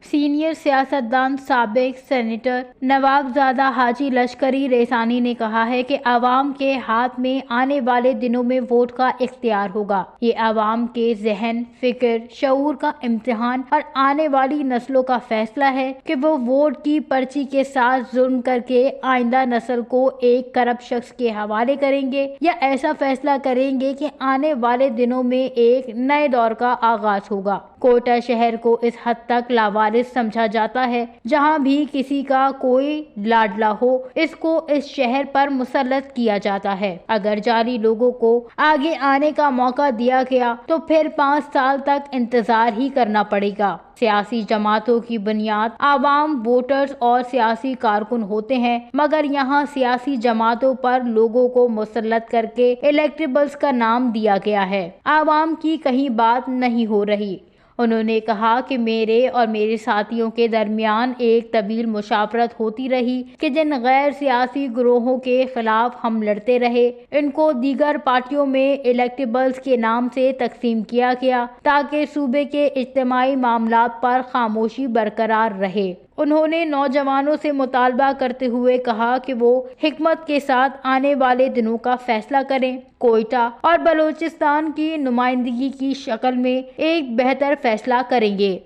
Senior سیاستدان سابق senator نواب حاجی لشکری ریسانی نے کہا ہے کہ عوام کے ہاتھ میں آنے والے دنوں میں ووٹ کا اختیار ہوگا۔ یہ عوام کے ذہن، فکر، شعور کا امتحان اور آنے والی نسلوں کا فیصلہ ہے کہ وہ ووٹ کی پرچی کے ساتھ ظلم کر کے آئندہ نسل کو ایک کرپٹ شخص کے حوالے کریں گے یا ایسا فیصلہ کریں گے کہ آنے والے دنوں میں ایک نئے دور کا آغاز ہوگا۔ کوئٹہ شہر کو اس حد تک لاوارث سمجھا جاتا ہے، جہاں بھی کسی کا کوئی لاڈلا ہو اس کو اس شہر پر مسلط کیا جاتا ہے۔ اگر جعلی لوگوں کو آگے آنے کا موقع دیا گیا تو پھر 5 سال تک انتظار ہی کرنا پڑے گا۔ سیاسی جماعتوں کی بنیاد عوام، ووٹرز اور سیاسی کارکن ہوتے ہیں، مگر یہاں سیاسی جماعتوں پر لوگوں کو مسلط کر کے الیکٹیبلز کا نام دیا گیا ہے۔ عوام کی کہیں بات نہیں ہو رہی۔ انہوں نے کہا کہ میرے اور میرے ساتھیوں کے درمیان ایک طویل مشاورت ہوتی رہی کہ جن غیر سیاسی گروہوں کے خلاف ہم لڑتے رہے ان کو دیگر پارٹیوں میں الیکٹیبلز کے نام سے تقسیم کیا گیا تاکہ صوبے کے اجتماعی معاملات پر خاموشی برقرار رہے۔ انہوں نے نوجوانوں سے مطالبہ کرتے ہوئے کہا کہ وہ حکمت کے ساتھ آنے والے دنوں کا فیصلہ کریں، کوئٹہ اور بلوچستان کی نمائندگی کی شکل میں ایک بہتر فیصلہ کریں گے۔